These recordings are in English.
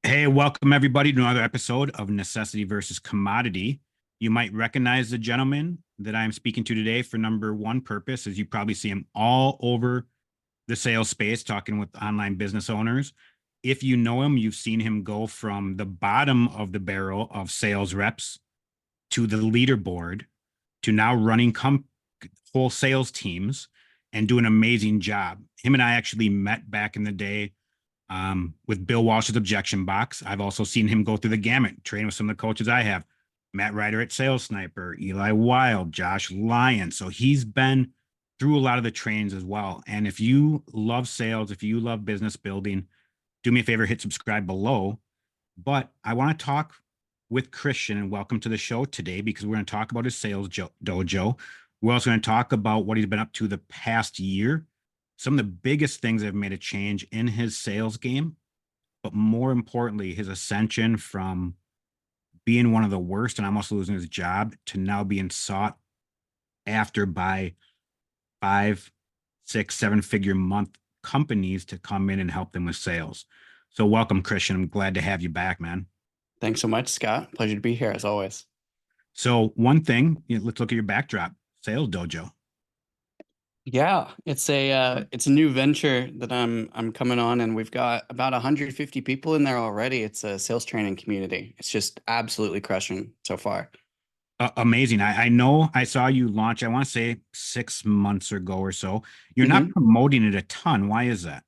Hey, welcome everybody to another episode of Necessity versus Commodity. You might recognize the gentleman that I'm speaking to today for number one purpose, as you probably see him all over the sales space talking with online business owners. If you know him, you've seen him go from the bottom of the barrel of sales reps to the leaderboard to now running whole sales teams and do an amazing job. Him and I actually met back in the day with Bill Walsh's objection box. I've also seen him go through the gamut, training with some of the coaches I have. Matt Ryder at Sales Sniper, Eli Wild, Josh Lyon. So he's been through a lot of the trainings as well. And if you love sales, if you love business building, do me a favor, hit subscribe below. But I want to talk with Christian and welcome to the show today because we're going to talk about his sales dojo. We're also going to talk about what he's been up to the past year, some of the biggest things that have made a change in his sales game, but more importantly, his ascension from being one of the worst and almost losing his job to now being sought after by 5, 6, 7-figure month companies to come in and help them with sales. So welcome, Christian. I'm glad to have you back, man. Thanks so much, Scott. Pleasure to be here as always. So one thing, let's look at your backdrop, Sales Dojo. Yeah, it's a new venture that I'm coming on, and we've got about 150 people in there already. It's a sales training community. It's just absolutely crushing so far. Amazing. I know I saw you launch, I want to say 6 months ago or so. You're not Mhm. promoting it a ton. Why is that?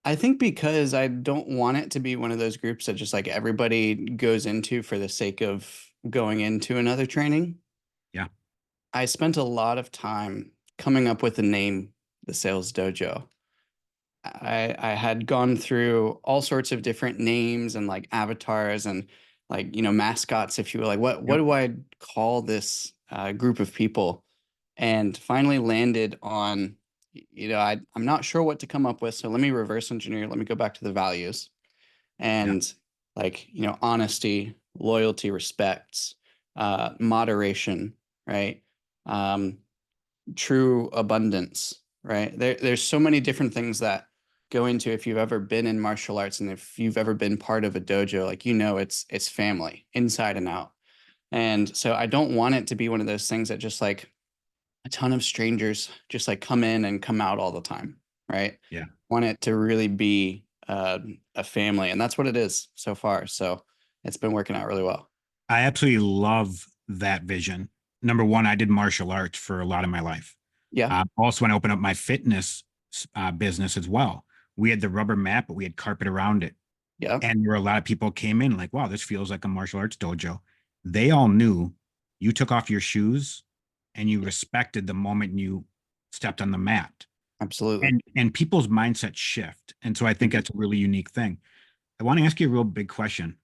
I think because I don't want it to be one of those groups that just like everybody goes into for the sake of going into another training. Yeah. I spent a lot of time coming up with the name, the Sales Dojo. I had gone through all sorts of different names and like avatars and like mascots, if you will. Like what Yep. do I call this group of people? And finally landed on, I'm not sure what to come up with. So let me reverse engineer. Let me go back to the values Yeah. and like honesty, loyalty, respects, moderation, right? Um, True abundance, right? There's so many different things that go into if you've ever been in martial arts and if you've ever been part of a dojo, like it's family inside and out. And so I don't want it to be one of those things that just like a ton of strangers just like come in and come out all the time, right? I Yeah. want it to really be a family, and that's what it is so far. So it's been working out really well. I absolutely love that vision. Number one, I did martial arts for a lot of my life. Yeah. Also, when I opened up my fitness business as well, we had the rubber mat, but we had carpet around it. Yeah. And there were a lot of people came in like, wow, this feels like a martial arts dojo. They all knew you took off your shoes and you respected the moment you stepped on the mat. Absolutely. And people's mindsets shift. And so I think Mhm. that's a really unique thing. I want to ask you a real big question.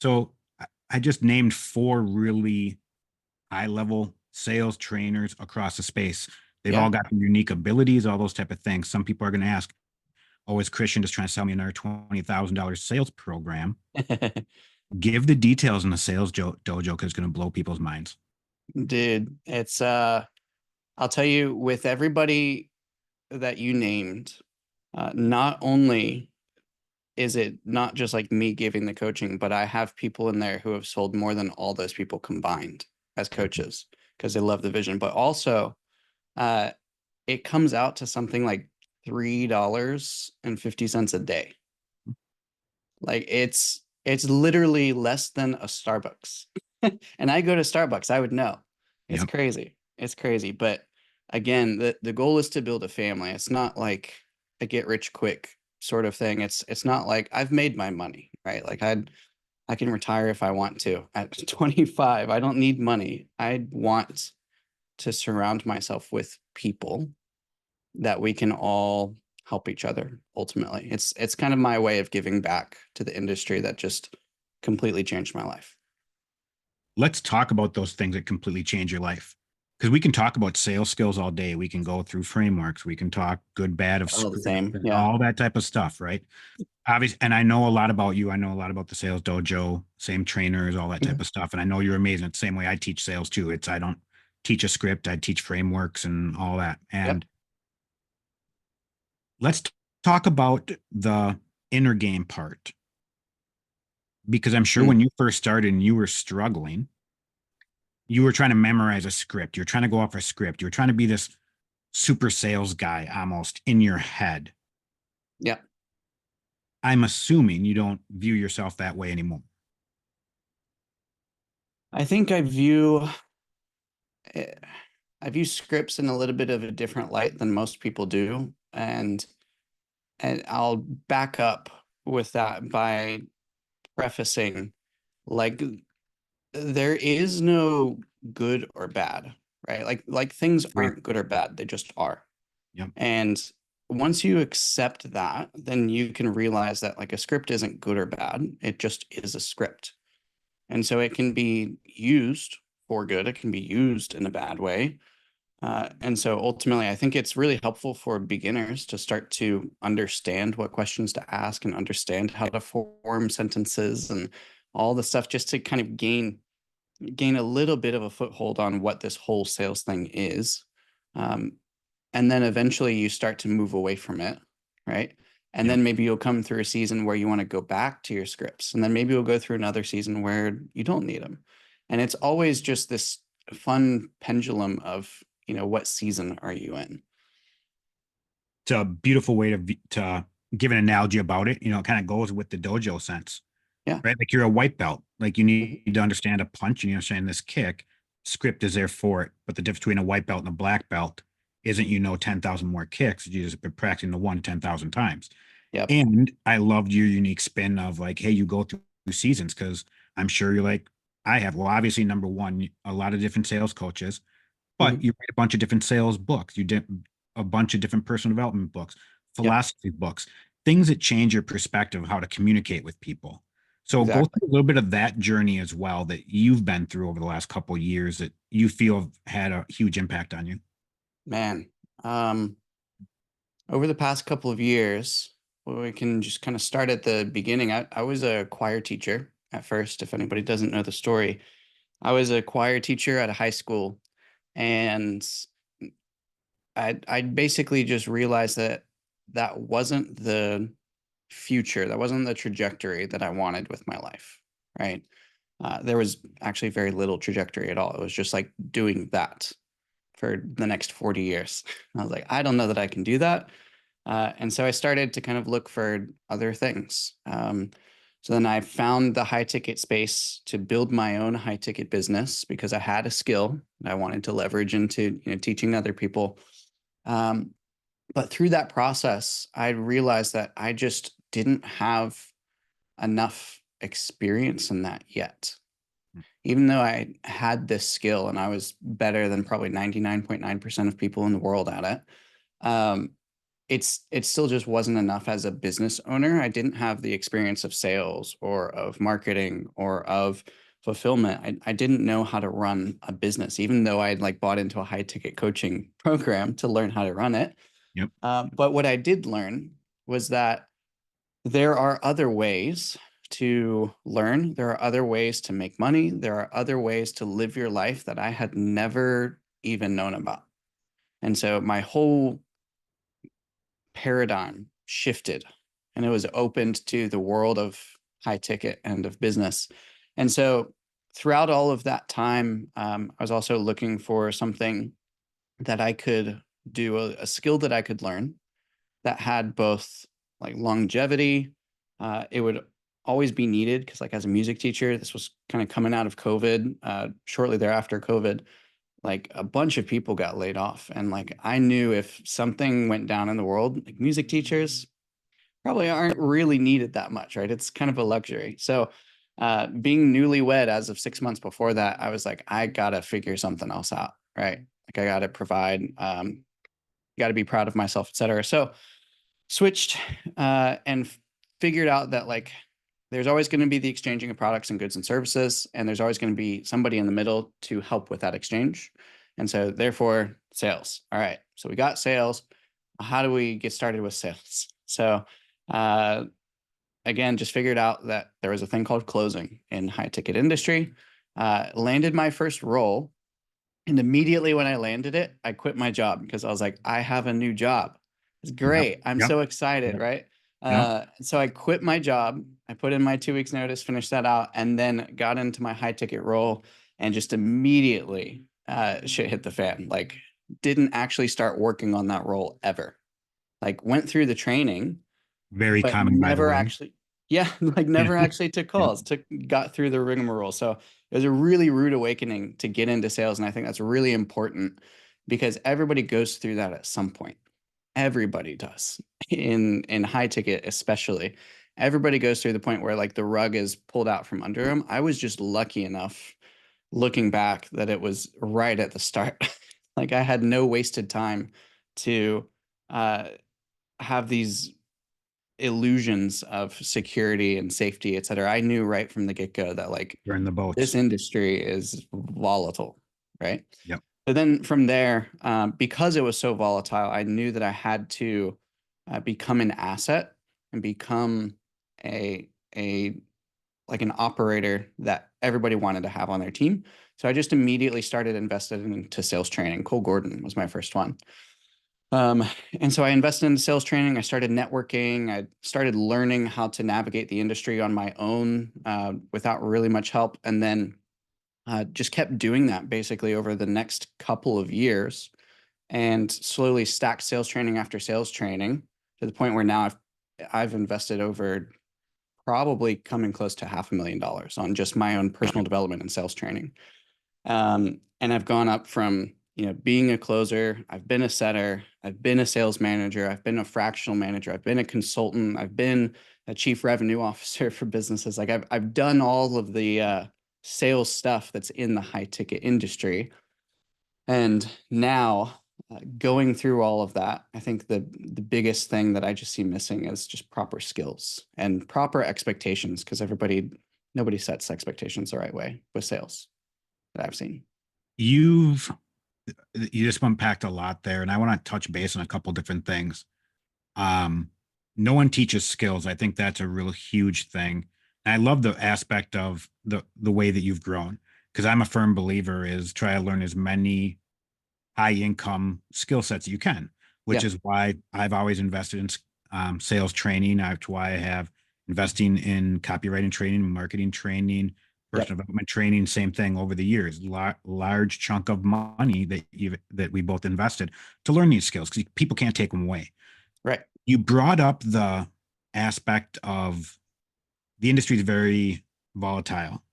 So I just named 4 really high level sales trainers across the space. They've Yeah. all got their unique abilities, all those type of things. Some people are going to ask, oh, is Christian just trying to sell me another $20,000 sales program? Give the details in the sales dojo because it's going to blow people's minds. Dude, it's I'll tell you, with everybody that you named, not only is it not just like me giving the coaching, but I have people in there who have sold more than all those people combined as coaches because they love the vision. But also, uh, it comes out to something like $3.50 a day. Like it's literally less than a Starbucks. And I go to Starbucks, I would know. It's Yep. crazy. It's crazy. But again, the goal is to build a family. It's not like a get rich quick sort of thing. It's not like I've made my money, right? Like I can retire if I want to at 25. I don't need money. I want to surround myself with people that we can all help each other ultimately. It's kind of my way of giving back to the industry that just completely changed my life. Let's talk about those things that completely change your life. Because we can talk about sales skills all day. We can go through frameworks. We can talk good, bad of All the script same. and Yeah. all that type of stuff, right? Obviously, and I know a lot about you. I know a lot about the sales dojo, same trainers, all that type Mhm. of stuff. And I know you're amazing. It's the same way I teach sales too. It's I don't teach a script, I teach frameworks and all that. Yep. And let's talk about the inner game part. because I'm sure Mm, when you first started and you were struggling, you were trying to memorize a script. You're trying to go off a script. You're trying to be this super sales guy almost in your head. yeah. I'm assuming you don't view yourself that way anymore. I think eh, I view scripts in a little bit of a different light than most people do. And I'll back up with that by prefacing, like, there is no good or bad, right? Like things Right. aren't good or bad, they just are. Yep. And once you accept that, then you can realize that like a script isn't good or bad, it just is a script. And so it can be used for good, it can be used in a bad way. And so ultimately, I think it's really helpful for beginners to start to understand what questions to ask and understand how to form sentences and all the stuff, just to kind of gain a little bit of a foothold on what this whole sales thing is. Um, and then eventually you start to move away from it, right? And Yep. then maybe you'll come through a season where you want to go back to your scripts, and then maybe you'll go through another season where you don't need them. And it's always just this fun pendulum of, what season are you in? It's a beautiful way to give an analogy about it. You know, it kind of goes with the dojo sense, Yeah. right? Like you're a white belt. Like you Mhm. need to understand a punch and you understand this kick. Script is there for it. But the difference between a white belt and a black belt isn't 10,000 more kicks. You just been practicing the one 10,000 times. Yep. And I loved your unique spin of like, hey, you go through seasons because I'm sure you're like, I have. Well, obviously, number one, a lot of different sales coaches, but Mhm. you write a bunch of different sales books. You did a bunch of different personal development books, Yep. philosophy books, things that change your perspective of how to communicate with people. So go Exactly. through a little bit of that journey as well that you've been through over the last couple of years that you feel have had a huge impact on you. Man. Um, Over the past couple of years, well, we can just kind of start at the beginning. I was a choir teacher at first, if anybody doesn't know the story. I was a choir teacher at a high school, and I basically just realized that that wasn't the future, that wasn't the trajectory that I wanted with my life, right? There was actually very little trajectory at all. It was just like doing that for the next 40 years. I was like, I don't know that I can do that. And so I started to kind of look for other things. So then I found the high ticket space to build my own high ticket business because I had a skill that I wanted to leverage into, teaching other people. Um, but through that process, I realized that I just didn't have enough experience in that yet. Even though I had this skill and I was better than probably 99.9% of people in the world at it, um, it still just wasn't enough as a business owner. I didn't have the experience of sales or of marketing or of fulfillment. I didn't know how to run a business, even though I'd like bought into a high ticket coaching program to learn how to run it. Yep. But what I did learn was that there are other ways to learn. There are other ways to make money. There are other ways to live your life that I had never even known about. And so my whole paradigm shifted and it was opened to the world of high ticket and of business. And so throughout all of that time, I was also looking for something that I could do, a skill that I could learn that had both like longevity. It would always be needed because, like, as a music teacher, this was kind of coming out of COVID. Shortly thereafter, COVID, like a bunch of people got laid off, and like I knew if something went down in the world, like music teachers probably aren't really needed that much, right? It's kind of a luxury. So, being newlywed as of 6 months before that, I was like, I gotta figure something else out, right? Like I gotta provide, got to be proud of myself, etc. So switched and figured out that like there's always going to be the exchanging of products and goods and services, and there's always going to be somebody in the middle to help with that exchange. And so therefore sales. All right, so we got sales. How do we get started with sales? So uh, again, just figured out that there was a thing called closing in high ticket industry. Landed my first role, and immediately when I landed it, I quit my job because I was like, I have a new job. It's Yep. great. I'm Yep. so excited, Yep. right? Yep. So I quit my job. I put in my 2 weeks notice, finished that out, and then got into my high ticket role and just immediately shit hit the fan. Like didn't actually start working on that role ever. Like went through the training, Very but common, by the never way. actually, yeah, like never actually took Yep. calls, got through the rigmarole. So it was a really rude awakening to get into sales. And I think that's really important because everybody goes through that at some point. Everybody does in high ticket, especially. Everybody goes through the point where like the rug is pulled out from under them. I was just lucky enough looking back that it was right at the start. Like I had no wasted time to uh, have these illusions of security and safety, et cetera. I knew right from the get-go that like You're in the this boats. industry is volatile, right? Yep. So then from there, because it was so volatile, I knew that I had to become an asset and become a like an operator that everybody wanted to have on their team. So I just immediately started investing into sales training. Cole Gordon was my first one. Um, and so I invested in sales training. I started networking. I started learning how to navigate the industry on my own without really much help. And then just kept doing that basically over the next couple of years and slowly stacked sales training after sales training to the point where now I've invested over probably coming close to $500,000 on just my own personal development and sales training. And I've gone up from, being a closer, I've been a setter, I've been a sales manager, I've been a fractional manager, I've been a consultant, I've been a chief revenue officer for businesses. Like I've done all of the sales stuff that's in the high ticket industry. And now going through all of that, I think the biggest thing that I just see missing is just proper skills and proper expectations because nobody sets expectations the right way with sales that I've seen. You've you just unpacked a lot there, and I want to touch base on a couple different things. Um, no one teaches skills. I think that's a real huge thing. And I love the aspect of the way that you've grown because I'm a firm believer is try to learn as many high income skill sets you can, which Yeah, is why I've always invested in sales training. That's why I have investing in copywriting training, marketing training, yep, personal development training. Same thing over the years. Large chunk of money that we both invested to learn these skills because people can't take them away. right. You brought up the aspect of the industry is very volatile,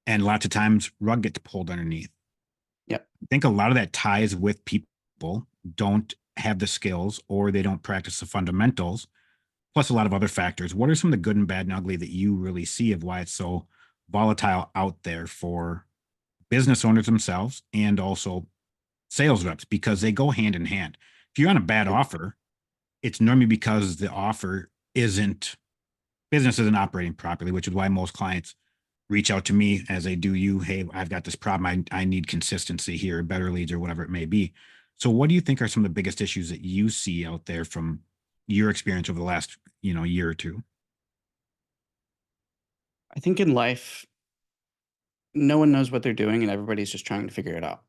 and lots of times rug gets pulled underneath. Yep. I think a lot of that ties with people don't have the skills or they don't practice the fundamentals, plus a lot of other factors. What are some of the good and bad and ugly that you really see of why it's so volatile out there for business owners themselves and also sales reps? Because they go hand in hand. If you're on a bad offer, it's normally because the offer isn't business isn't operating properly, which is why most clients reach out to me as they do you. Hey, I've got this problem. I need consistency here, better leads or whatever it may be. So what do you think are some of the biggest issues that you see out there from your experience over the last, year or two? I think in life, no one knows what they're doing and everybody's just trying to figure it out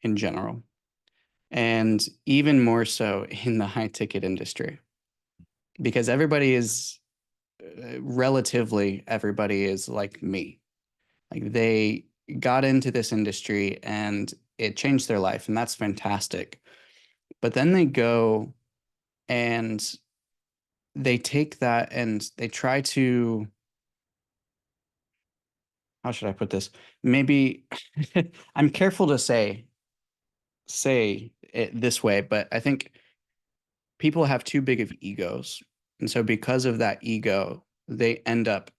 in general. And even more so in the high ticket industry, because relatively, everybody is like me. Like they got into this industry and it changed their life, and that's fantastic. But then they go and they take that and they try to, how should I put this? Maybe I'm careful to say it this way, but I think people have too big of egos. And so because of that ego, they end up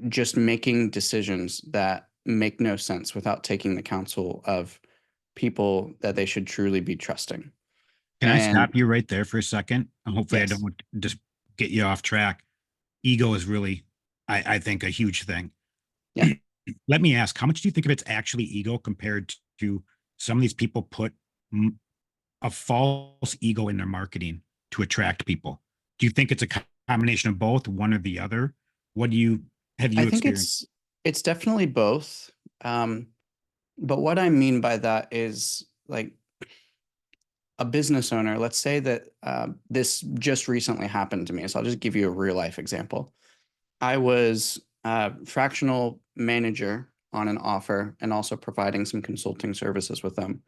just making decisions that make no sense without taking the counsel of people that they should truly be trusting. Can I And stop you right there for a second? And hopefully I yes, don't just get you off track. Ego is really, I think, a huge thing. yeah, Let me ask, how much do you think of it's actually ego compared to some of these people put a false ego in their marketing to attract people? Do you think it's a combination of both, one or the other? What do you have I you think experienced? it's definitely both. But what I mean by that is like a business owner, let's say that this just recently happened to me. So I'll just give you a real life example. I was a fractional manager on an offer and also providing some consulting services with them.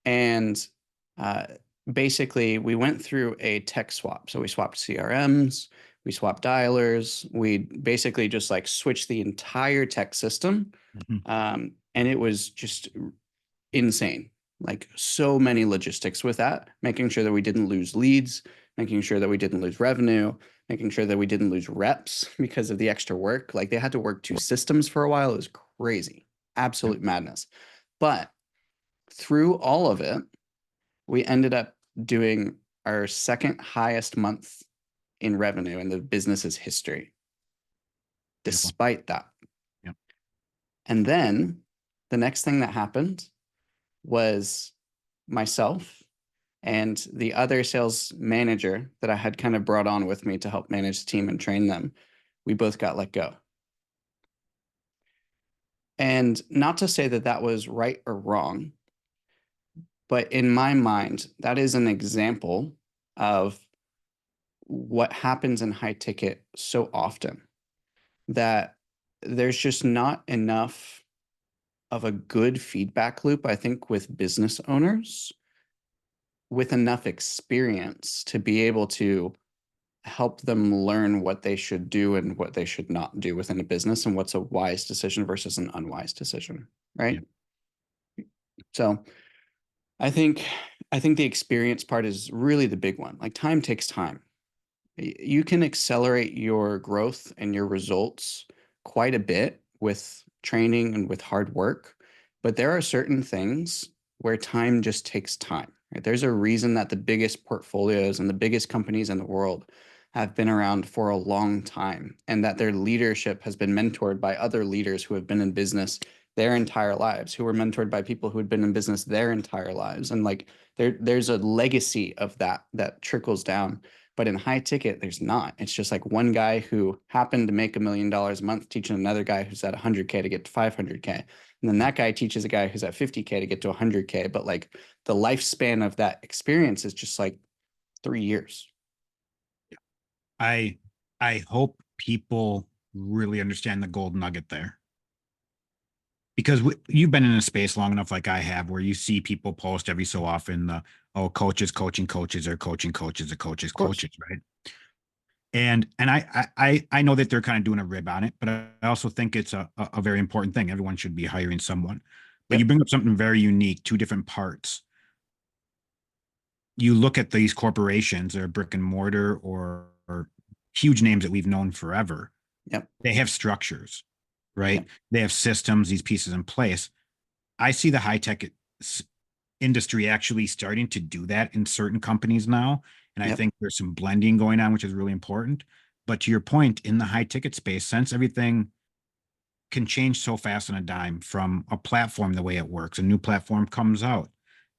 And uh, basically, we went through a tech swap. So we swapped CRMs, we swapped dialers, we basically just like switched the entire tech system. Mhm. And it was just insane. Like so many logistics with that, making sure that we didn't lose leads, making sure that we didn't lose revenue, making sure that we didn't lose reps because of the extra work. Like they had to work two systems for a while. It was crazy, Yep. absolute madness. But through all of it, we ended up doing our second highest month in revenue in the business's history, Beautiful. despite that. Yep. And then the next thing that happened was myself and the other sales manager that I had kind of brought on with me to help manage the team and train them. We both got let go. And not to say that that was right or wrong, but in my mind, that is an example of what happens in high ticket so often, that there's just not enough of a good feedback loop, I think, with business owners with enough experience to be able to help them learn what they should do and what they should not do within a business and what's a wise decision versus an unwise decision, right? Yep. So I think I think the experience part is really the big one. Like time takes time. You can accelerate your growth and your results quite a bit with training and with hard work, but there are certain things where time just takes time. Right? There's a reason that the biggest portfolios and the biggest companies in the world have been around for a long time, and that their leadership has been mentored by other leaders who have been in business their entire lives, who were mentored by people who had been in business their entire lives. And like there's a legacy of that that trickles down. But in high ticket, there's not. It's just like one guy who happened to make $1 million a month teaching another guy who's at 100K to get to 500K. And then that guy teaches a guy who's at 50K to get to 100K. But like the lifespan of that experience is just like 3 years. I I hope people really understand the gold nugget there, because you've been in a space long enough, like I have, where you see people post every so often the, oh, coaches coaching coaches, or coaching coaches, or coaches Of course. coaches, right? And I know that they're kind of doing a rib on it, but I also think it's a very important thing. Everyone should be hiring someone. But you Yep. bring up something very unique, two different parts. You look at these corporations, they're brick and mortar, or huge names that we've known forever. Yep. They have structures, right? Yep. They have systems, these pieces in place. I see the high tech industry actually starting to do that in certain companies now. And I Yep. think there's some blending going on, which is really important. But to your point, in the high ticket space, since everything can change so fast on a dime from a platform, the way it works, a new platform comes out,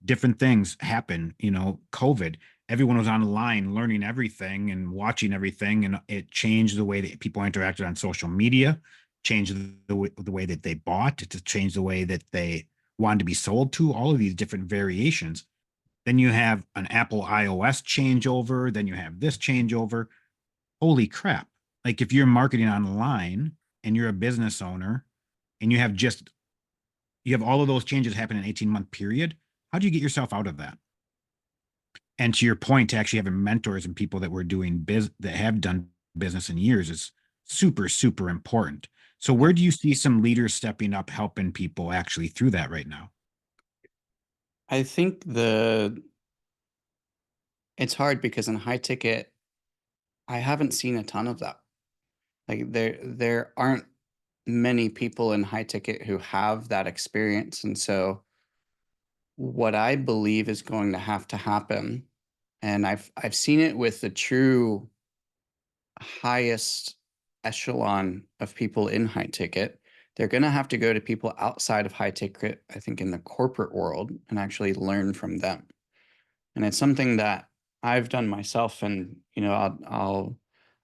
different things happen. COVID, everyone was online learning everything and watching everything, and it changed the way that people interacted on social media, changed the way that they bought, to change the way that they wanted to be sold to, all of these different variations. Then you have an Apple iOS changeover, then you have this changeover. Holy crap. Like if you're marketing online and you're a business owner and you have all of those changes happen in an 18-month period, how do you get yourself out of that? And to your point, to actually having mentors and people that were doing that have done business in years is super, super important. So where Yep. do you see some leaders stepping up, helping people actually through that right now? I think it's hard because in high ticket, I haven't seen a ton of that. Like there aren't many people in high ticket who have that experience. And so what I believe is going to have to happen, and I've seen it with the true highest echelon of people in high ticket, they're going to have to go to people outside of high ticket, I think, in the corporate world and actually learn from them. And it's something that I've done myself. And I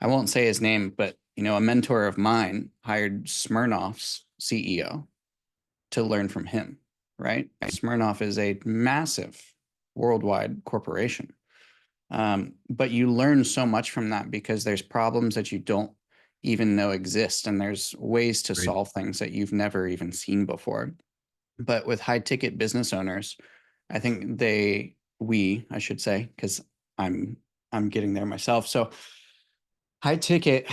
won't say his name, but a mentor of mine hired Smirnoff's CEO to learn from him. Right? Smirnoff is a massive worldwide corporation. But you learn so much from that because there's problems that you don't even know exist, and there's ways to Great. solve things that you've never even seen before. But with high ticket business owners, I think I should say, because I'm getting there myself. So high ticket,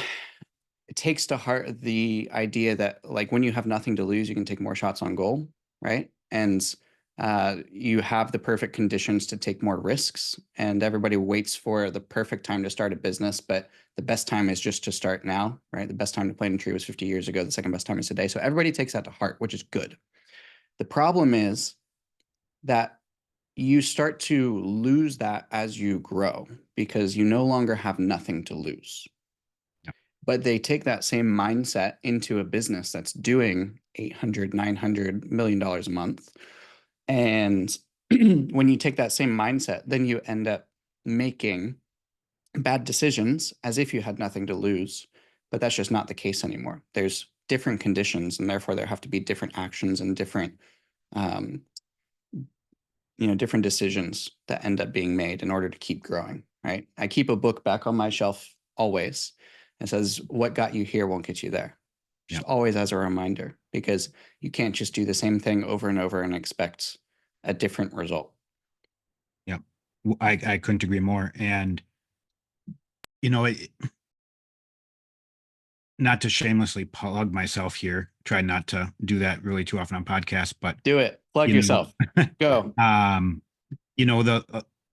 it takes to heart the idea that like when you have nothing to lose, you can take more shots on goal, right? And you have the perfect conditions to take more risks, and everybody waits for the perfect time to start a business, but the best time is just to start now, right? The best time to plant a tree was 50 years ago. The second best time is today. So everybody takes that to heart, which is good. The problem is that you start to lose that as you grow because you no longer have nothing to lose. Yeah. But they take that same mindset into a business that's doing 800, 900 million dollars a month. And when you take that same mindset, then you end up making bad decisions as if you had nothing to lose. But that's just not the case anymore. There's different conditions, and therefore there have to be different actions and different um, different decisions that end up being made in order to keep growing, right? I keep a book back on my shelf always. It says, "What got you here won't get you there." Yeah. Just always as a reminder, because you can't just do the same thing over and over and expect a different result. Yeah. I couldn't agree more. And, you know, not to shamelessly plug myself here, try not to do that really too often on podcasts, but, Do it. Plug you yourself. know, Go. you know,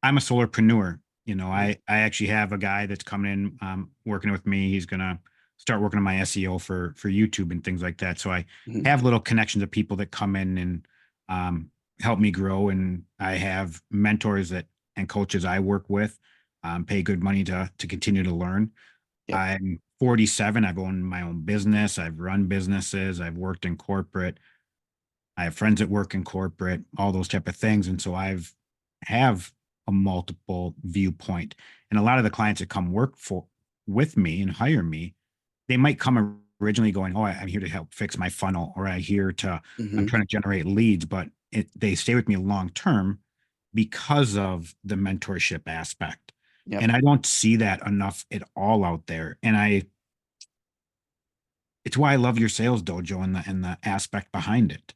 I'm a solarpreneur. You know, Mhm. I actually have a guy that's coming in, working with me. He's going to start working on my SEO for YouTube and things like that. So I Mhm. have little connections of people that come in and, help me grow. And I have mentors and coaches I work with, pay good money to continue to learn. Yep. I'm 47. I've owned my own business. I've run businesses. I've worked in corporate. I have friends that work in corporate, all those type of things. And so have a multiple viewpoint. And a lot of the clients that come work for with me and hire me, they might come originally going, "Oh, I'm here to help fix my funnel," or I'm Mhm. trying to generate leads, but they stay with me long term because of the mentorship aspect. Yep. And I don't see that enough at all out there. And it's why I love your sales dojo and the aspect behind it.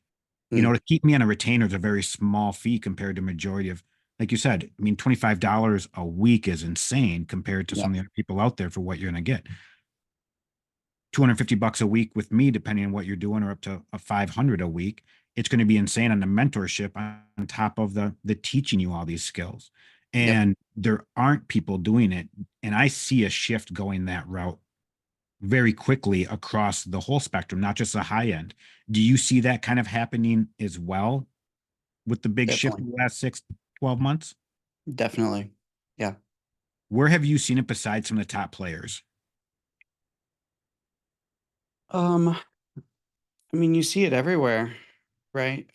You know, Mm. to keep me on a retainer is a very small fee compared to majority of, like you said, I mean, $25 a week is insane compared to some Yep. of the other people out there for what you're going to get. 250 bucks a week with me, depending on what you're doing, or up to a 500 a week. It's going to be insane on the mentorship on top of the teaching you all these skills. Yep. And there aren't people doing it. And I see a shift going that route very quickly across the whole spectrum, not just the high end. Do you see that kind of happening as well with the big shift Definitely. in the last 6-12 months? Definitely. Yeah. Where have you seen it besides some of the top players? Um, I mean, you see it everywhere, right?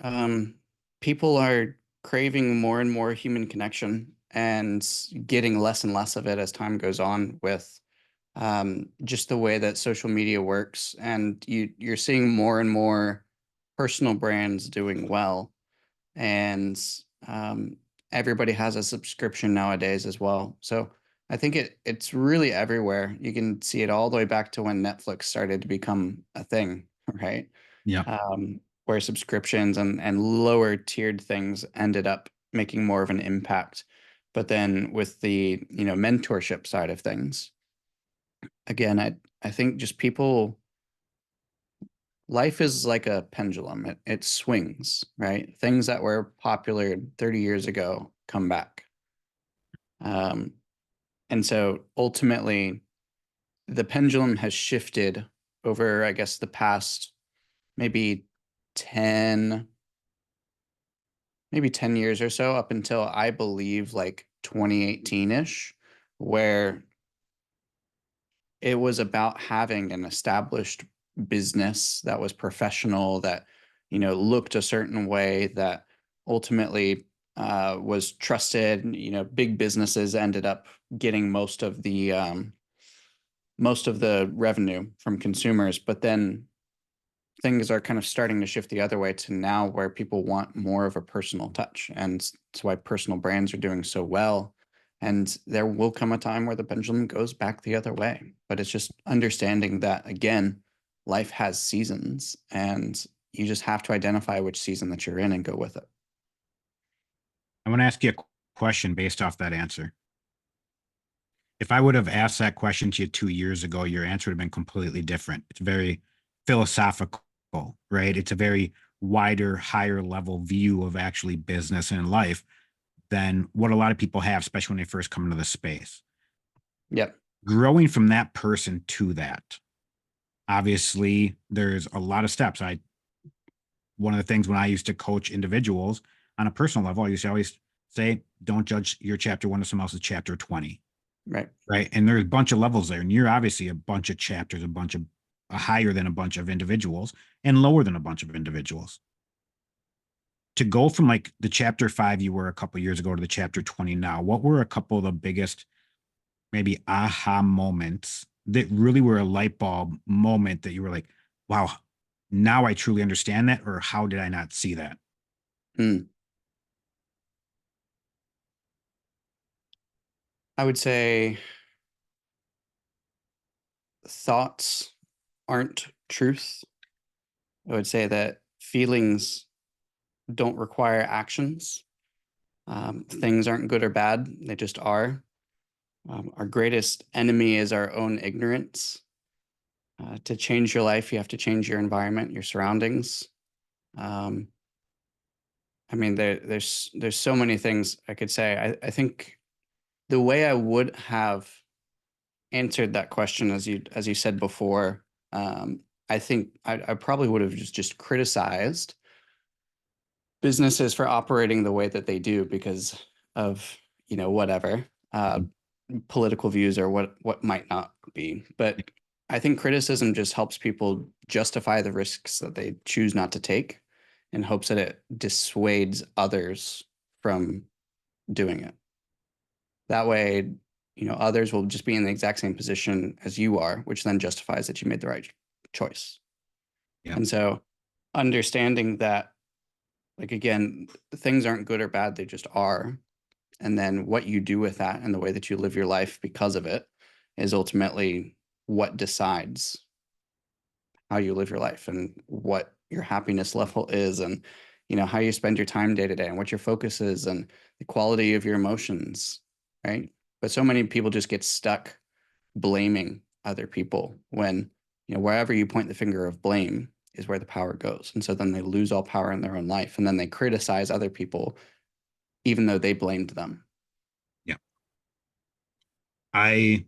People are craving more and more human connection and getting less and less of it as time goes on with just the way that social media works. And you're seeing more and more personal brands doing well. And um, everybody has a subscription nowadays as well. So I think it's really everywhere. You can see it all the way back to when Netflix started to become a thing, right? Yeah. Where subscriptions and lower tiered things ended up making more of an impact. But then with the, mentorship side of things, again, I think just people, life is like a pendulum. It swings, right? Things that were popular 30 years ago come back. Um, and so ultimately, the pendulum has shifted over, I guess, the past maybe 10, maybe 10 years or so, up until I believe like 2018-ish, where it was about having an established business that was professional, that looked a certain way, that ultimately was trusted. Big businesses ended up getting most of the revenue from consumers, but then things are kind of starting to shift the other way to now where people want more of a personal touch. And that's why personal brands are doing so well. And there will come a time where the pendulum goes back the other way. But it's just understanding that, again, life has seasons and you just have to identify which season that you're in and go with it. I want to ask you a question based off that answer. If I would have asked that question to you 2 years ago, your answer would have been completely different. It's very philosophical, right? It's a very wider, higher level view of actually business and life than what a lot of people have, especially when they first come into the space. Yep. Growing from that person to that, obviously, there's a lot of steps. One of the things when I used to coach individuals on a personal level, I used to always say, don't judge your chapter 1 of someone else's chapter 20. Right. Right. And there's a bunch of levels there. And you're obviously a bunch of chapters, higher than a bunch of individuals and lower than a bunch of individuals. To go from like the chapter 5 you were a couple of years ago to the chapter 20 now, what were a couple of the biggest maybe aha moments that really were a light bulb moment that you were like, wow, now I truly understand that, or how did I not see that? I would say thoughts aren't truth. I would say that feelings don't require actions. Things aren't good or bad, they just are. Our greatest enemy is our own ignorance. To change your life, you have to change your environment, your surroundings. I mean, there's so many things I could say. I think the way I would have answered that question, as you said before, I think I probably would have just criticized businesses for operating the way that they do because of whatever political views or what might not be. But I think criticism just helps people justify the risks that they choose not to take in hopes that it dissuades others from doing it. That way, others will just be in the exact same position as you are, which then justifies that you made the right choice. Yeah. And so understanding that, like, again, things aren't good or bad, they just are. And then what you do with that and the way that you live your life because of it is ultimately what decides how you live your life and what your happiness level is, and how you spend your time day to day and what your focus is and the quality of your emotions, right? But so many people just get stuck blaming other people when wherever you point the finger of blame is where the power goes. And so then they lose all power in their own life, and then they criticize other people even though they blamed them. Yeah. I'm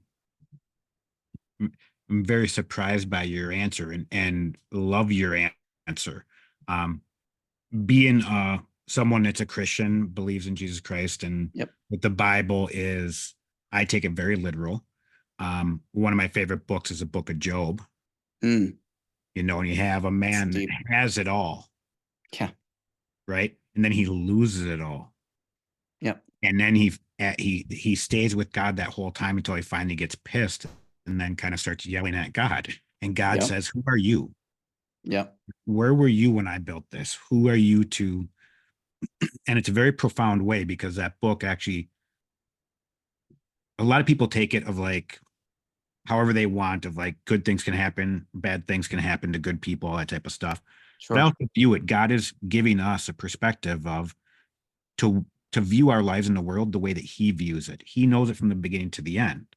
very surprised by your answer and love your answer. Um, being someone that's a Christian, believes in Jesus Christ, and Yep. what the Bible is, I take it very literal. One of my favorite books is a book of Job. Mm, And you have a man that deep. has it all, Yeah. right? And then he loses it all. Yep. And then he stays with God that whole time until he finally gets pissed and then kind of starts yelling at God. And God Yep. says, "Who are you? Yep. Where were you when I built this? Who are you to?" And it's a very profound way, because that book actually, a lot of people take it of like however they want, of like good things can happen, bad things can happen to good people, all that type of stuff. But I Sure. also view it, God is giving us a perspective of to view our lives in the world the way that he views it. He knows it from the beginning to the end.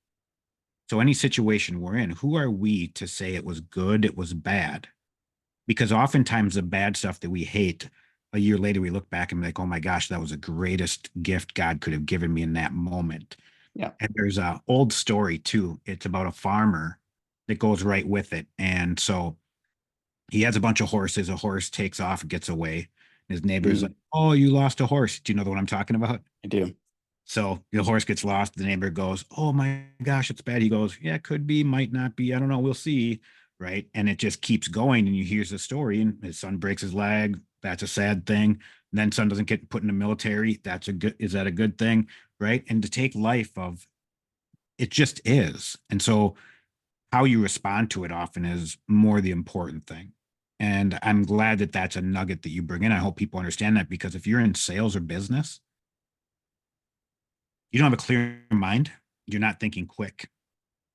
So any situation we're in, who are we to say it was good, it was bad? Because oftentimes the bad stuff that we hate, a year later we look back and be like, oh my gosh, that was the greatest gift God could have given me in that moment. Yeah. And there's a old story too. It's about a farmer that goes right with it. And so he has a bunch of horses. A horse takes off, gets away. His neighbor's like, oh, you lost a horse. Do you know what I'm talking about? I do. So the horse gets lost. The neighbor goes, oh my gosh, it's bad. He goes, yeah, it could be, might not be. I don't know. We'll see. Right. And it just keeps going. And you hear the story, and his son breaks his leg. That's a sad thing. And then son doesn't get put in the military. Is that a good thing? Right. And to take life of it just is. And so how you respond to it often is more the important thing. And I'm glad that that's a nugget that you bring in. I hope people understand that, because if you're in sales or business, you don't have a clear mind, you're not thinking quick.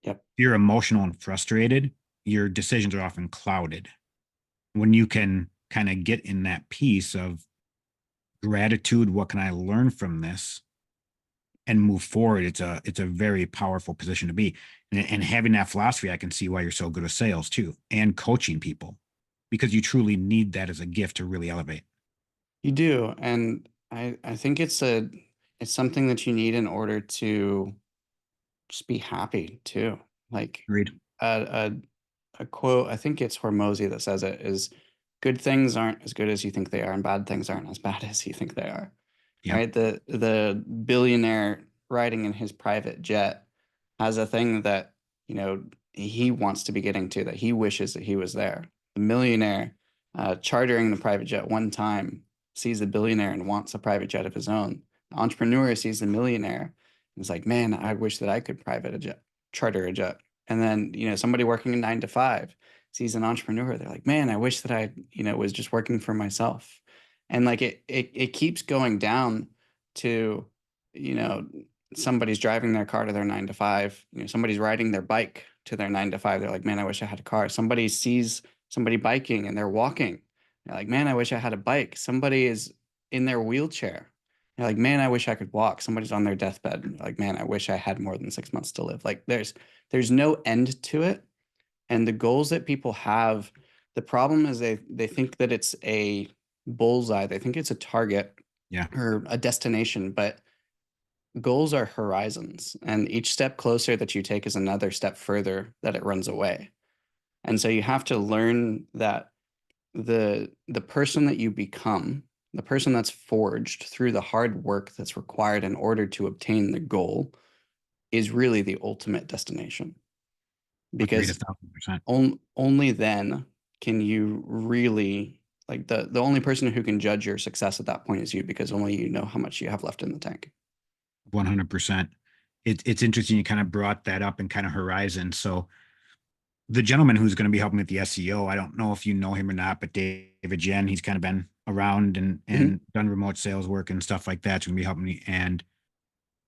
Yep. If you're emotional and frustrated, your decisions are often clouded. When you can kind of get in that piece of gratitude, what can I learn from this, and move forward, it's a very powerful position to be. And having that philosophy, I can see why you're so good at sales too, and coaching people, because you truly need that as a gift to really elevate. You do. And I think it's something that you need in order to just be happy too. Like Agreed. a a quote, I think it's Hormozy that says it, is good things aren't as good as you think they are, and bad things aren't as bad as you think they are. Yep. Right? The billionaire riding in his private jet has a thing that, he wants to be getting to, that he wishes that he was there. The millionaire chartering the private jet one time sees the billionaire and wants a private jet of his own. The entrepreneur sees the millionaire and is like, man, I wish that I could private a jet, charter a jet. And then, somebody working a 9 to 5 sees an entrepreneur. They're like, man, I wish that I, was just working for myself. And like it keeps going down to, you know, somebody's driving their car to their 9 to 5, somebody's riding their bike to their 9 to 5. They're like, man, I wish I had a car. Somebody sees somebody biking and they're walking. They're like, man, I wish I had a bike. Somebody is in their wheelchair. They're like, man, I wish I could walk. Somebody's on their deathbed. And they're like, man, I wish I had more than 6 months to live. Like there's no end to it. And the goals that people have, the problem is they think that it's a bullseye. They think it's a target Yeah. or a destination, but goals are horizons, and each step closer that you take is another step further that it runs away. And so you have to learn that the person that you become, the person that's forged through the hard work that's required in order to obtain the goal, is really the ultimate destination. Agreed, Because 1,000%. only then can you really, like, the only person who can judge your success at that point is you, because only you know how much you have left in the tank. 100%. It's interesting you kind of brought that up and kind of horizon. So the gentleman who's going to be helping with the SEO, I don't know if you know him or not, but David Jen, he's kind of been around and Mhm. done remote sales work and stuff like that. He's going to be helping me. And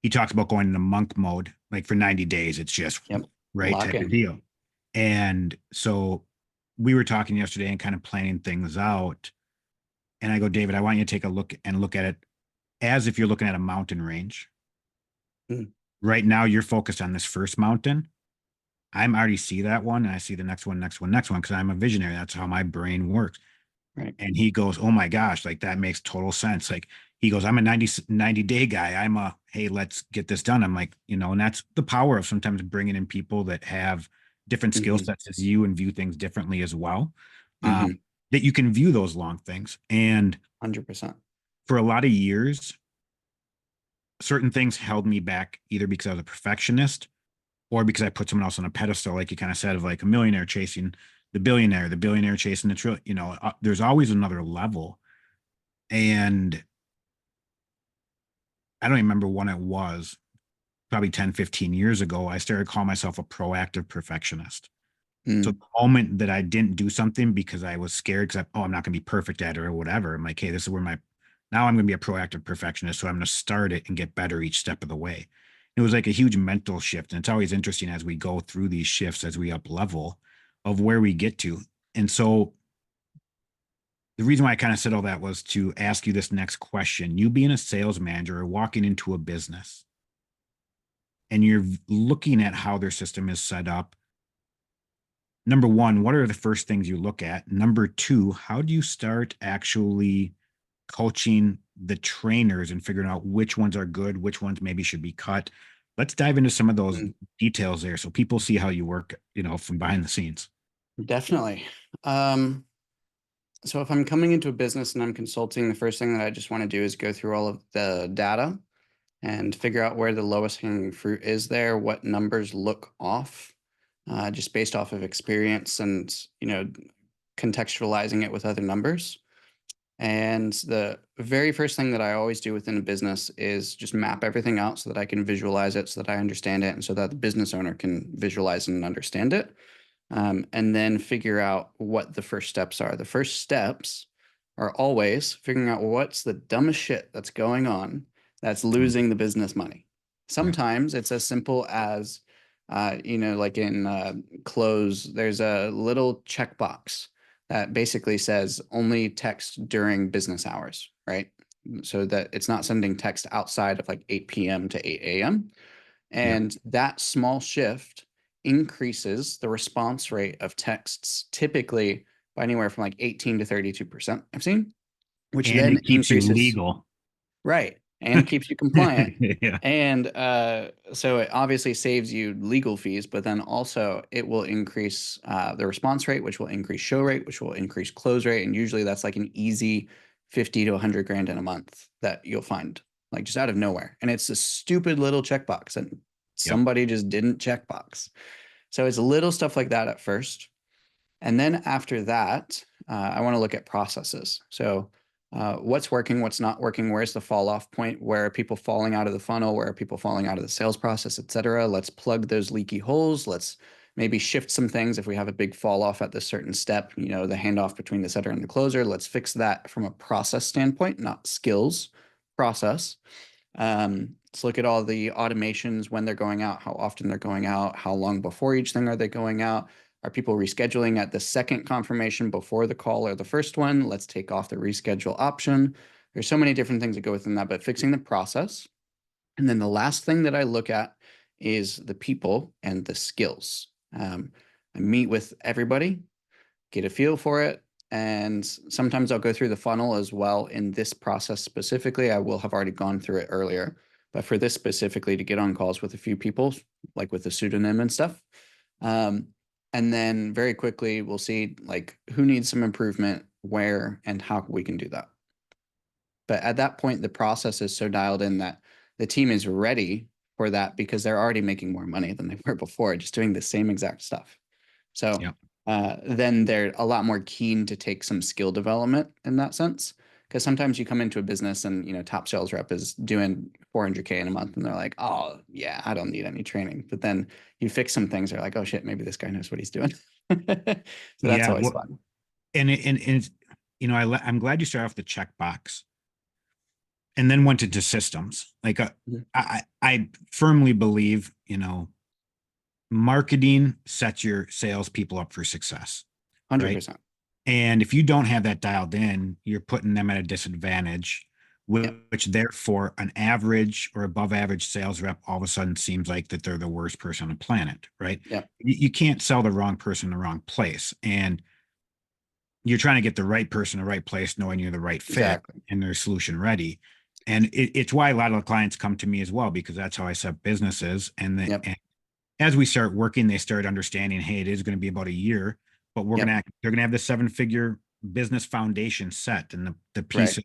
he talks about going into monk mode, like for 90 days. It's just Yep. right Lock type of in. deal. And so we were talking yesterday and kind of planning things out. And I go, David, I want you to take a look at it as if you're looking at a mountain range. Mhm. Right now, you're focused on this first mountain. I'm already see that one, and I see the next one, next one, next one, because I'm a visionary. That's how my brain works. Right. And he goes, oh my gosh, like that makes total sense. Like he goes, I'm a 90 day guy. I'm a, hey, let's get this done. I'm like, and that's the power of sometimes bringing in people that have different skill Hmm. sets as you and view things differently as well. Um, Hmm. that you can view those long things. And 100%. for a lot of years, certain things held me back either because I was a perfectionist or because I put someone else on a pedestal, like you kind of said, of like a millionaire chasing the billionaire chasing the trillion. There's always another level. And I don't even remember when it was, probably 10, 15 years ago, I started calling myself a proactive perfectionist. So Mm. the moment that I didn't do something because I was scared, because I'm not going to be perfect at it or whatever, I'm like, hey, this is where now I'm going to be a proactive perfectionist. So I'm going to start it and get better each step of the way. It was like a huge mental shift. And it's always interesting as we go through these shifts, as we up level of where we get to. And so the reason why I kind of said all that was to ask you this next question. You being a sales manager or walking into a business and you're looking at how their system is set up. Number one, what are the first things you look at? Number two, how do you start actually coaching the trainers and figuring out which ones are good, which ones maybe should be cut? Let's dive into some of those Mm. details there so people see how you work, from behind the scenes. Definitely. So if I'm coming into a business and I'm consulting, the first thing that I just want to do is go through all of the data and figure out where the lowest hanging fruit is there, what numbers look off, just based off of experience and, contextualizing it with other numbers. And the very first thing that I always do within a business is just map everything out so that I can visualize it, so that I understand it, and so that the business owner can visualize and understand it. and then figure out what the first steps are. The first steps are always figuring out what's the dumbest shit that's going on that's losing the business money. Yep. Sometimes it's as simple as, like in close, there's a little checkbox that basically says only text during business hours, right? So that it's not sending text outside of like 8 p.m. to 8 a.m. Yep. And that small shift increases the response rate of texts typically by anywhere from like 18 to 32%, I've seen, which And then it keeps you increases, legal. right, and keeps you compliant. Yeah. And so it obviously saves you legal fees, but then also it will increase the response rate, which will increase show rate, which will increase close rate. And usually that's like an easy 50 to 100 grand in a month that you'll find like just out of nowhere. And it's a stupid little checkbox and Yep. somebody just didn't checkbox. So it's little stuff like that at first. And then after that, I want to look at processes. So what's working, what's not working, where's the fall off point, where are people falling out of the funnel, where are people falling out of the sales process, et cetera. Let's plug those leaky holes. Let's maybe shift some things if we have a big fall off at this certain step, the handoff between the setter and the closer. Let's fix that from a process standpoint, not skills, process. Let's look at all the automations, when they're going out, how often they're going out, how long before each thing are they going out. Are people rescheduling at the second confirmation before the call or the first one? Let's take off the reschedule option. There's so many different things that go within that, but fixing the process. And then the last thing that I look at is the people and the skills. I meet with everybody, get a feel for it. And sometimes I'll go through the funnel as well. In this process specifically, I will have already gone through it earlier. But for this specifically, to get on calls with a few people, like with a pseudonym and stuff. And then very quickly, we'll see like who needs some improvement, where, and how we can do that. But at that point, the process is so dialed in that the team is ready for that because they're already making more money than they were before, just doing the same exact stuff. So Yep. then they're a lot more keen to take some skill development in that sense. Because sometimes you come into a business and top sales rep is doing 400K in a month and they're like, oh yeah, I don't need any training. But then you fix some things, they're like, oh shit, maybe this guy knows what he's doing. So that's Yeah. always Well, fun. I'm glad you started off the checkbox and then went into systems. Like Mhm. I firmly believe, marketing sets your salespeople up for success, right? 100%. And if you don't have that dialed in, you're putting them at a disadvantage, Yep. which therefore an average or above average sales rep all of a sudden seems like that they're the worst person on the planet, right? Yep. You can't sell the wrong person in the wrong place. And you're trying to get the right person in the right place, knowing you're the right fit Exactly. and they're solution ready. And it's why a lot of the clients come to me as well, because that's how I set businesses. Yep. And as we start working, they start understanding, hey, it is going to be about a year, but Yep. they're gonna have the 7-figure business foundation set and the Right. pieces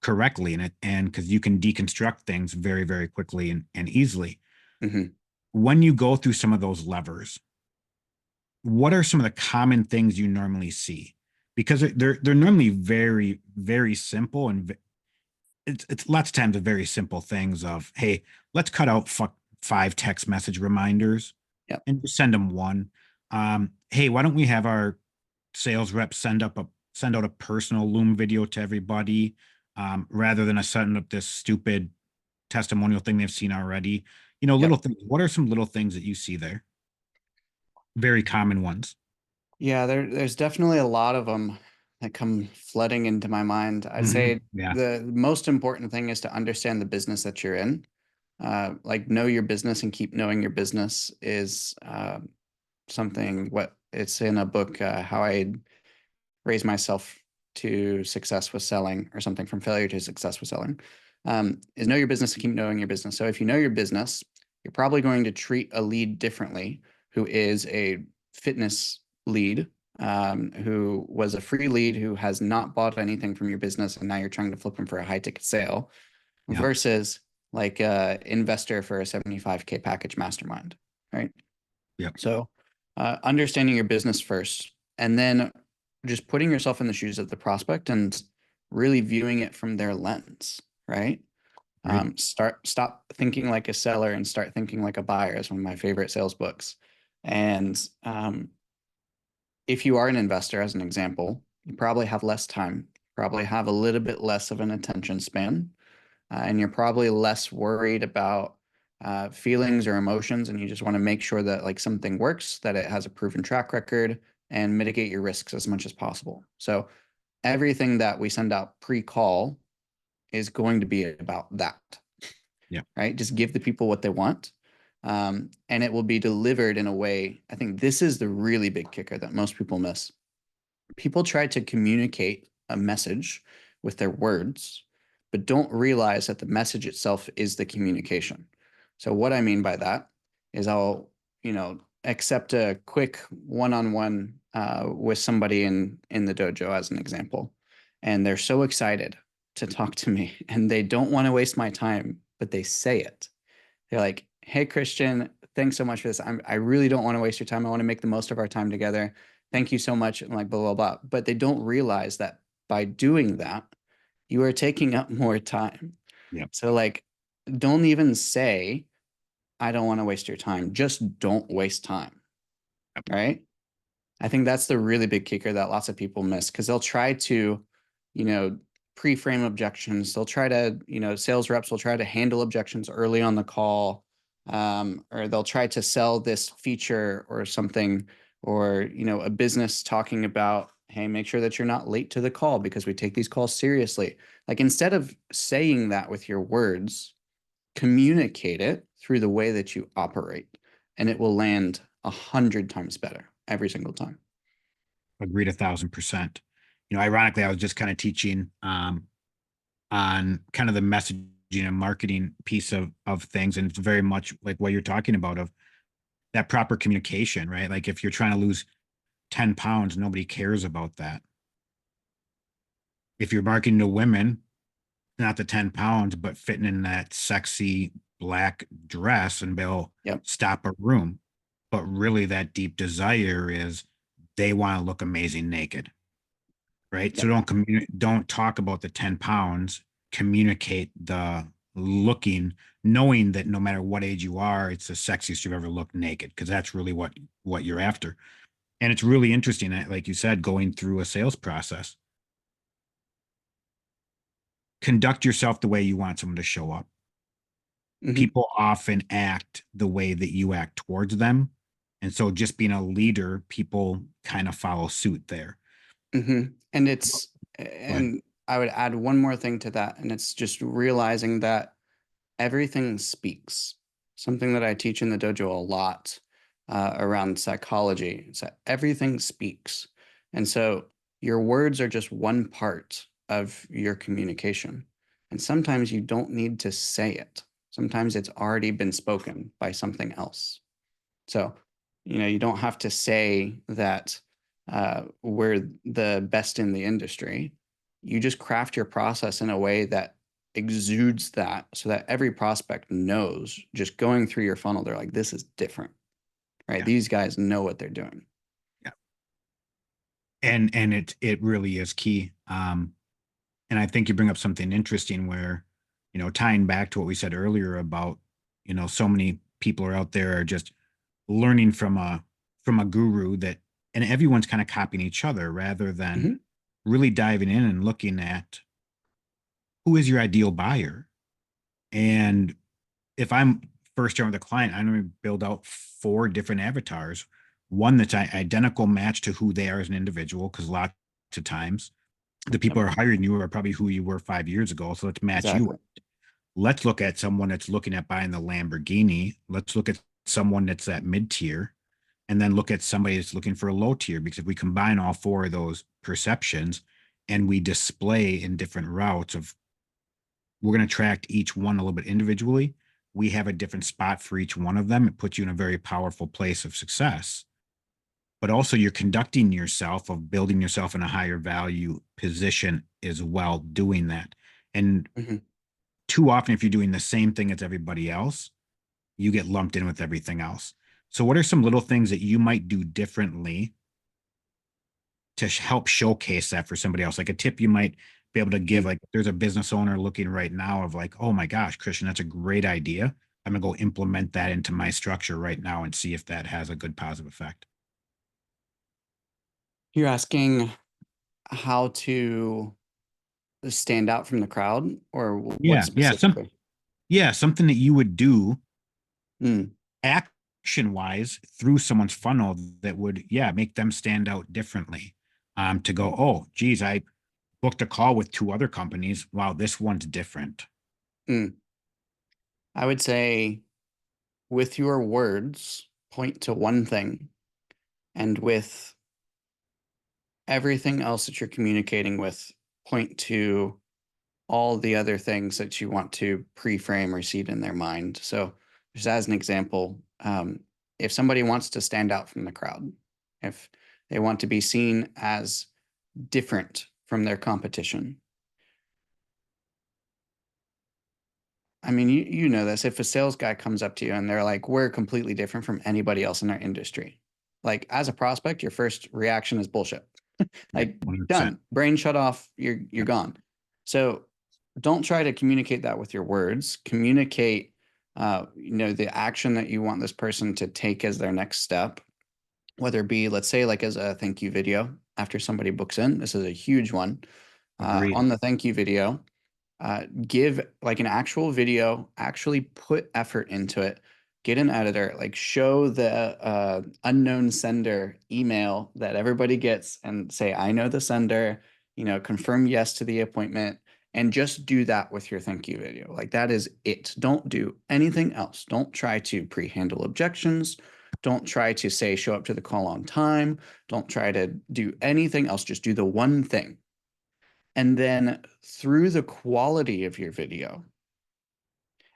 correctly in it. And because you can deconstruct things very, very quickly and easily. Hmm. When you go through some of those levers, what are some of the common things you normally see? Because they're normally very, very simple, and it's lots of times the very simple things of, hey, let's cut out 5 text message reminders Yep. and just send them one. Hey, why don't we have our sales rep send out a personal Loom video to everybody, rather than setting up this stupid testimonial thing they've seen already. Yep. Little things. What are some little things that you see there? Very common ones. Yeah, there's definitely a lot of them that come flooding into my mind. I'd say Yeah. the most important thing is to understand the business that you're in. Like know your business and keep knowing your business is something what it's in a book, How I Raise Myself to Success with Selling or something from failure to success with selling. Is know your business and keep knowing your business. So if you know your business, you're probably going to treat a lead differently who is a fitness lead, who was a free lead who has not bought anything from your business and now you're trying to flip them for a high ticket sale Yeah. versus like a investor for a 75K package mastermind, right? Yeah. So understanding your business first and then just putting yourself in the shoes of the prospect and really viewing it from their lens, right? Right. Stop thinking like a seller and start thinking like a buyer is one of my favorite sales books. And if you are an investor, as an example, you probably have less time, probably have a little bit less of an attention span, and you're probably less worried about feelings or emotions, and you just want to make sure that like something works, that it has a proven track record, and mitigate your risks as much as possible. So everything that we send out pre-call is going to be about that. Yeah. Right? Just give the people what they want. And it will be delivered in a way. I think this is the really big kicker that most people miss. People try to communicate a message with their words, but don't realize that the message itself is the communication. So what I mean by that is I'll, accept a quick one-on-one with somebody in the dojo as an example, and they're so excited to talk to me, and they don't want to waste my time, but they say it. They're like, "Hey, Christian, thanks so much for this. I really don't want to waste your time. I want to make the most of our time together. Thank you so much." And like, blah, blah, blah. But they don't realize that by doing that, you are taking up more time. Yeah. So, like, don't even say, "I don't want to waste your time." Just don't waste time. Right. I think that's the really big kicker that lots of people miss, because they'll try to, you know, pre-frame objections. They'll try to, sales reps will try to handle objections early on the call, or they'll try to sell this feature or something, or, a business talking about, hey, make sure that you're not late to the call because we take these calls seriously. Like, instead of saying that with your words, communicate it through the way that you operate, and it will land 100 times better every single time. Agreed 1,000%. Ironically, I was just kind of teaching on kind of the messaging and marketing piece of things. And it's very much like what you're talking about, of that proper communication, right? Like if you're trying to lose 10 pounds, nobody cares about that. If you're marketing to women, not the 10 pounds, but fitting in that sexy black dress and they'll Yep. stop a room. But really that deep desire is they want to look amazing naked. Right. Yep. So don't talk about the 10 pounds, communicate the looking, knowing that no matter what age you are, it's the sexiest you've ever looked naked, because that's really what you're after. And it's really interesting, like you said, going through a sales process. Conduct yourself the way you want someone to show up. Mm-hmm. People often act the way that you act towards them. And so just being a leader, people kind of follow suit there. Mm-hmm. And I would add one more thing to that, and it's just realizing that everything speaks. Something that I teach in the dojo a lot around psychology is that everything speaks. And so your words are just one part of your communication. And sometimes you don't need to say it. Sometimes it's already been spoken by something else. So, you don't have to say that we're the best in the industry. You just craft your process in a way that exudes that, so that every prospect knows, just going through your funnel, they're like, this is different, right? Yeah. These guys know what they're doing. Yeah. And it really is key. And I think you bring up something interesting where, tying back to what we said earlier about, so many people are out there are just learning from a guru, that, and everyone's kind of copying each other rather than Mm-hmm. really diving in and looking at who is your ideal buyer. And if I'm first year with a client, I'm going to build out 4 different avatars. One that's identical match to who they are as an individual, because lots of times the people who are hiring you are probably who you were 5 years ago. So let's match you. Let's look at someone that's looking at buying the Lamborghini. Let's look at someone that's at mid tier, and then look at somebody that's looking for a low tier. Because if we combine all 4 of those perceptions and we display in different routes of, we're going to track each one a little bit individually. We have a different spot for each one of them. It puts you in a very powerful place of success. But also you're conducting yourself of building yourself in a higher value position as well, doing that. And Mm-hmm. too often, if you're doing the same thing as everybody else, you get lumped in with everything else. So what are some little things that you might do differently to help showcase that for somebody else? Like a tip you might be able to give, like there's a business owner looking right now of like, oh my gosh, Christian, that's a great idea. I'm gonna go implement that into my structure right now and see if that has a good positive effect. You're asking how to stand out from the crowd, or what Yeah, specifically? something that you would do Mm, action wise through someone's funnel that would, yeah, make them stand out differently. To go, oh, geez, I booked a call with two other companies. Wow, this one's different. mm. I would say with your words, point to one thing, and with everything else that you're communicating with, point to all the other things that you want to pre-frame or seed in their mind. So, just as an example, if somebody wants to stand out from the crowd, if they want to be seen as different from their competition, I mean, you know this. If a sales guy comes up to you and they're like, "We're completely different from anybody else in our industry," like as a prospect, your first reaction is bullshit. Yeah, Like 100%. done, brain shut off. You're Yeah, gone. So don't try to communicate that with your words. Communicate, the action that you want this person to take as their next step, whether it be, let's say, like as a thank you video after somebody books in. This is a huge one. agreed. On the thank you video, give like an actual video, actually put effort into it, get an editor, like show the unknown sender email that everybody gets and say, I know the sender, confirm yes to the appointment, and just do that with your thank you video. Like that is it. Don't do anything else. Don't try to pre-handle objections. Don't try to say show up to the call on time. Don't try to do anything else. Just do the one thing. And then through the quality of your video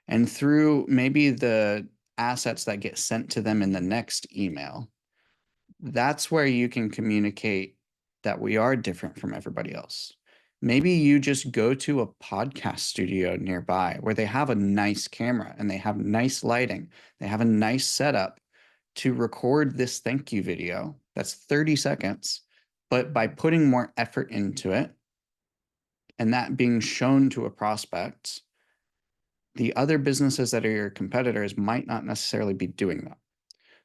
and through maybe the assets that get sent to them in the next email, that's where you can communicate that we are different from everybody else. Maybe you just go to a podcast studio nearby where they have a nice camera and they have nice lighting, they have a nice setup to record this thank you video that's 30 seconds. But by putting more effort into it, and that being shown to a prospect, the other businesses that are your competitors might not necessarily be doing that.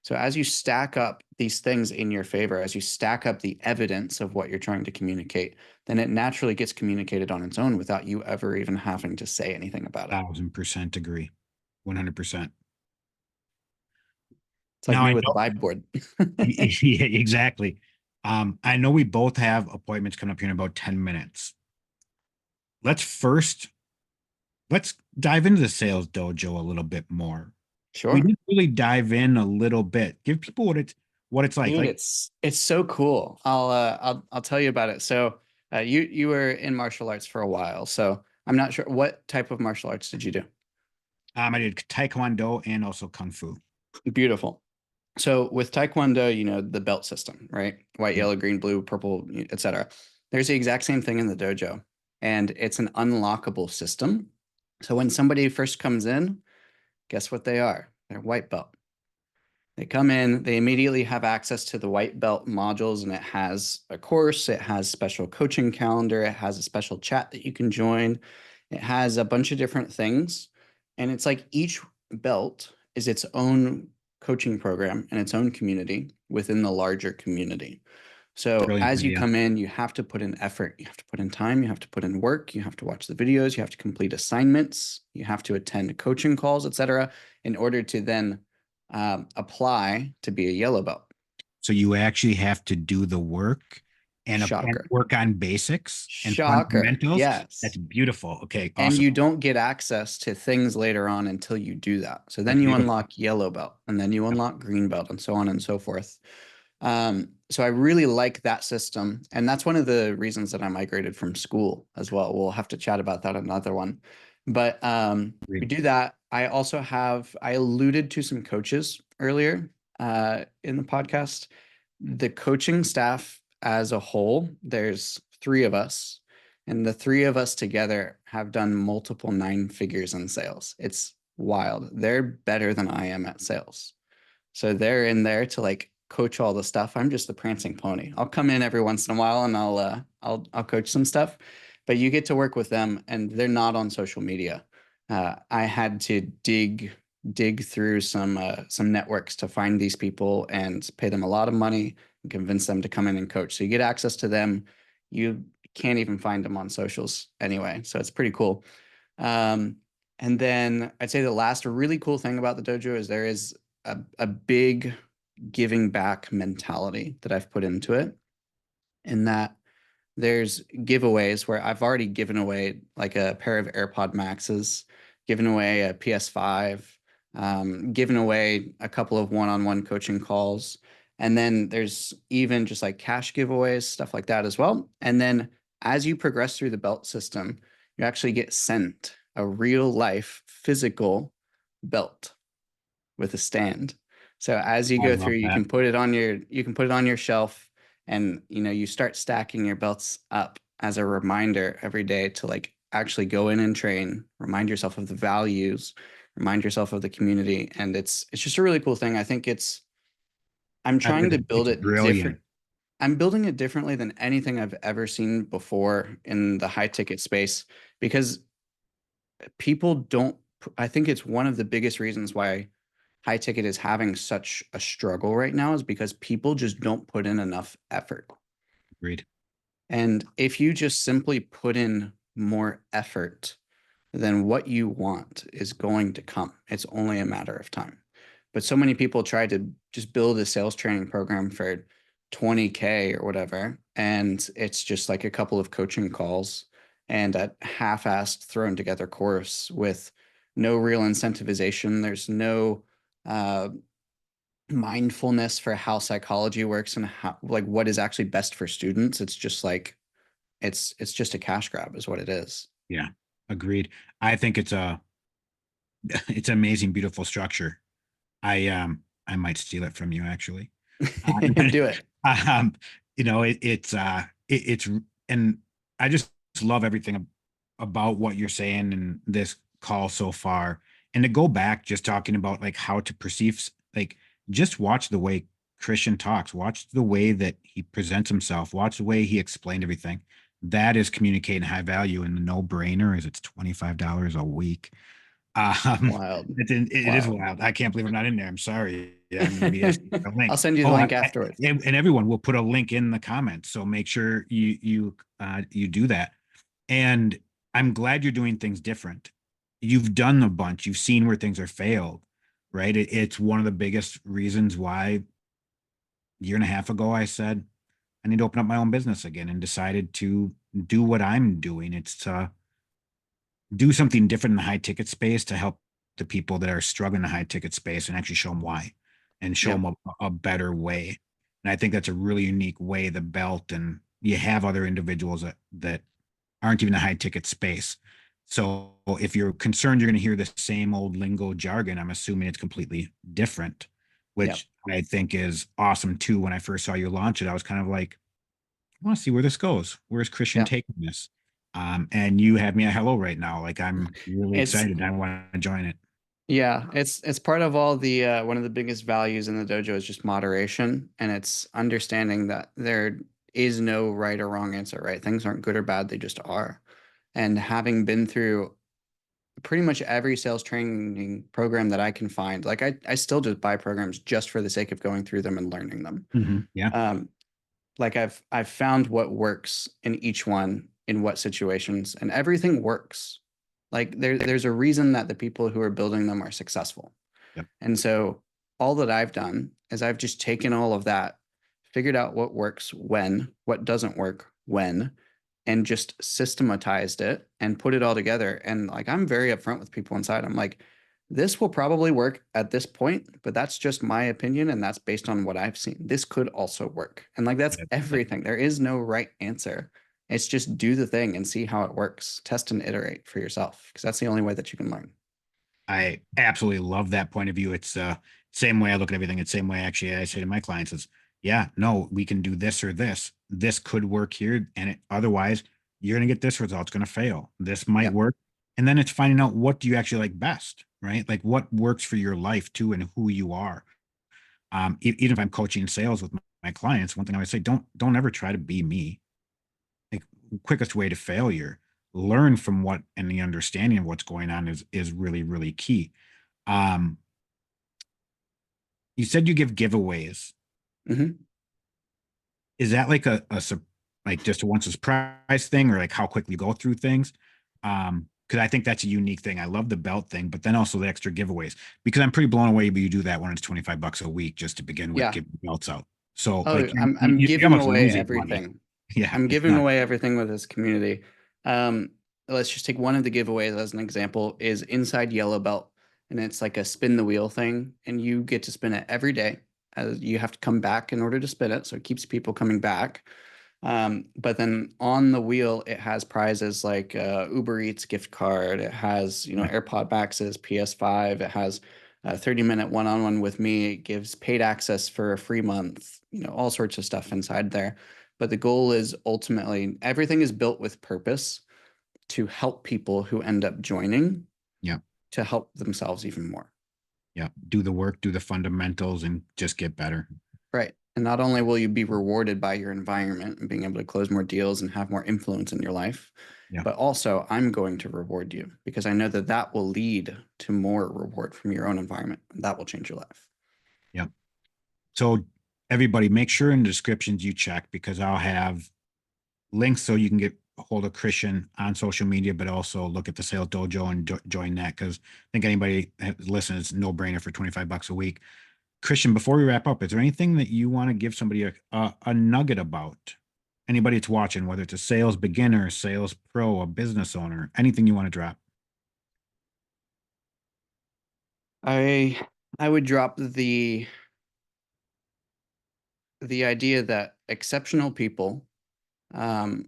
So as you stack up these things in your favor, as you stack up the evidence of what you're trying to communicate, then it naturally gets communicated on its own without you ever even having to say anything about it. 1000% agree. 100%. It's like Now me I with a know, vibe board. yeah, exactly. I know we both have appointments coming up here in about 10 minutes. Let's first let's dive into the sales dojo a little bit more. We Sure. didn't really dive in a little bit. Give people what it's like. Dude, Like, it's so cool. I'll tell you about it. So you were in martial arts for a while. So I'm not sure what type of martial arts did you do? I did taekwondo and also kung fu. Beautiful. So with Taekwondo, the belt system, right? White, Yeah. yellow, green, blue, purple, etc. There's the exact same thing in the dojo, and it's an unlockable system. So when somebody first comes in, guess what they are? They're white belt. They come in, they immediately have access to the white belt modules, and it has a course, it has special coaching calendar, it has a special chat that you can join, it has a bunch of different things. And it's like each belt is its own coaching program and its own community within the larger community. So Brilliant as you idea. come in, you have to put in effort, you have to put in time, you have to put in work, you have to watch the videos, you have to complete assignments, you have to attend coaching calls, etc., in order to then apply to be a yellow belt. So you actually have to do the work and Shocker. work on basics and Shocker. fundamentals. That's Yes. beautiful. Okay, And awesome. you don't get access to things later on until you do that. So then That's you beautiful. unlock yellow belt, and then you Yep. unlock green belt, and so on and so forth. So I really like that system. And that's one of the reasons that I migrated from school as well. We'll have to chat about that another one. But we Agreed. do that. I alluded to some coaches earlier in the podcast. The coaching staff as a whole, there's three of us, and the three of us together have done multiple nine figures in sales. It's wild. They're better than I am at sales. So they're in there to like coach all the stuff. I'm just the prancing pony. I'll come in every once in a while and I'll coach some stuff, but you get to work with them and they're not on social media. I had to dig through some networks to find these people and pay them a lot of money and convince them to come in and coach. So you get access to them. You can't even find them on socials anyway. So it's pretty cool. And then I'd say the last really cool thing about the dojo is there is a big giving back mentality that I've put into it, in that there's giveaways where I've already given away like a pair of AirPod Maxes, given away a PS5, given away a couple of one-on-one coaching calls. And then there's even just like cash giveaways, stuff like that as well. And then as you progress through the belt system, you actually get sent a real life physical belt with a stand. So as you I go love through, you that. can put it on your shelf, and you start stacking your belts up as a reminder every day to like actually go in and train, remind yourself of the values, remind yourself of the community. And it's just a really cool thing. I think I'm I trying think to build it's it different. brilliant. I'm building it differently than anything I've ever seen before in the high ticket space, because people don't, I think it's one of the biggest reasons why high ticket is having such a struggle right now, is because people just don't put in enough effort. Agreed. And if you just simply put in more effort, then what you want is going to come. It's only a matter of time. But so many people try to just build a sales training program for 20K or whatever, and it's just like a couple of coaching calls and a half-assed thrown together course with no real incentivization. There's no uh, mindfulness for how psychology works and how, like, what is actually best for students. It's just like it's just a cash grab is what it is. Yeah, agreed. I think it's an amazing, beautiful structure. I might steal it from you actually. Do it. Um, it's and I just love everything about what you're saying in this call so far. And to go back, just talking about like how to perceive, like just watch the way Christian talks, watch the way that he presents himself, watch the way he explained everything. That is communicating high value, and the no brainer is it's $25 a week. Wild. It is Wild. wild. I can't believe I'm not in there. I'm sorry. Yeah, I'm going to be asking for a link. I'll send you the Oh, link afterwards. and everyone will put a link in the comments. So make sure you do that. And I'm glad you're doing things different. You've done a bunch. You've seen where things are failed, right? It's one of the biggest reasons why a year and a half ago I said I need to open up my own business again, and decided to do what I'm doing. It's to do something different in the high ticket space to help the people that are struggling in the high ticket space, and actually show them why, and show Yep. them a better way. And I think that's a really unique way, the belt, and you have other individuals that aren't even a high ticket space. So if you're concerned you're going to hear the same old lingo jargon, I'm assuming it's completely different, Yep. which I think is awesome too. When I first saw you launch it, I was kind of like, I want to see where this goes. Where's Christian Yep. taking this? And you have me a hello right now. Like I'm really It's excited. I want to join it. Yeah, it's part of all the one of the biggest values in the dojo is just moderation, and it's understanding that there is no right or wrong answer, right? Things aren't good or bad, they just are. And having been through pretty much every sales training program that I can find, like I still just buy programs just for the sake of going through them and learning them. Yeah. Um, like I've found what works in each one in what situations, and everything works. Like there's a reason that the people who are building them are successful. Yep. And so all that I've done is I've just taken all of that, figured out what works when, what doesn't work when, and just systematized it and put it all together. And like I'm very upfront with people inside. I'm like, this will probably work at this point, but that's just my opinion and that's based on what I've seen. This could also work. And like that's everything. There is no right answer. It's just do the thing and see how it works. Test and iterate for yourself because that's the only way that you can learn. I absolutely love that point of view. It's same way I look at everything. It's same way actually I say to my clients is, yeah, no, we can do this or this. This could work here, and otherwise you're going to get this result. It's going to fail. This might Yep. work, and then it's finding out what do you actually like best, right? Like what works for your life too, and who you are. Even if I'm coaching sales with my clients, one thing I would say, don't ever try to be me. Like quickest way to failure, learn from what, and the understanding of what's going on is really, really key. Um, you said you give giveaways. Mm-hmm. is that like like just a one surprise thing, or like how quickly you go through things? Because I think that's a unique thing. I love the belt thing, but then also the extra giveaways, because I'm pretty blown away. But you do that when it's $25 a week just to begin with, Yeah. giving belts out. So Oh, like I'm you're giving almost away losing money. everything. Yeah, I'm it's giving not. away everything with this community. Um, let's just take one of the giveaways as an example is inside Yellow Belt, and it's like a spin the wheel thing, and you get to spin it every day. As you have to come back in order to spin it, so it keeps people coming back. But then on the wheel, it has prizes like Uber Eats gift card. It has, Yeah. AirPod Maxes, PS5. It has a 30-minute one-on-one with me. It gives paid access for a free month, all sorts of stuff inside there. But the goal is ultimately everything is built with purpose to help people who end up joining Yeah. to help themselves even more. Yeah. Do the work, do the fundamentals, and just get better. Right. And not only will you be rewarded by your environment and being able to close more deals and have more influence in your life, Yeah. but also I'm going to reward you because I know that that will lead to more reward from your own environment. And that will change your life. Yeah. So everybody, make sure in the descriptions you check, because I'll have links so you can get a hold of Christian on social media, but also look at the Sales Dojo and join that, because I think anybody that listens, it's no brainer for $25 a week. Christian, before we wrap up, is there anything that you want to give somebody a nugget about? Anybody that's watching, whether it's a sales beginner, sales pro, a business owner, anything you want to drop? I I would drop the idea that exceptional um,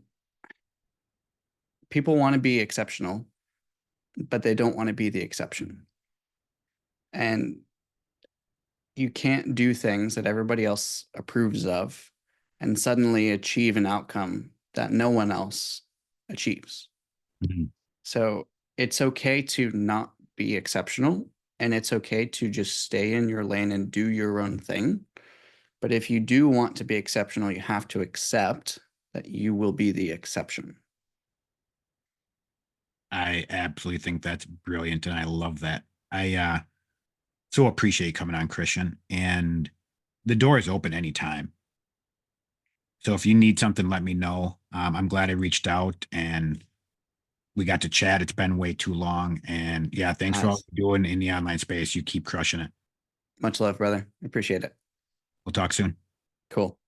people want to be exceptional, but they don't want to be the exception. And you can't do things that everybody else approves of and suddenly achieve an outcome that no one else achieves. Mhm. So it's okay to not be exceptional, and it's okay to just stay in your lane and do your own thing. But if you do want to be exceptional, you have to accept that you will be the exception. I absolutely think that's brilliant, and I love that. I so appreciate coming on, Christian, and the door is open anytime. So if you need something, let me know. I'm glad I reached out and we got to chat. It's been way too long. And yeah, thanks for all Nice. you're doing in the online space. You keep crushing it. Much love, brother. Appreciate it. We'll talk soon. Cool.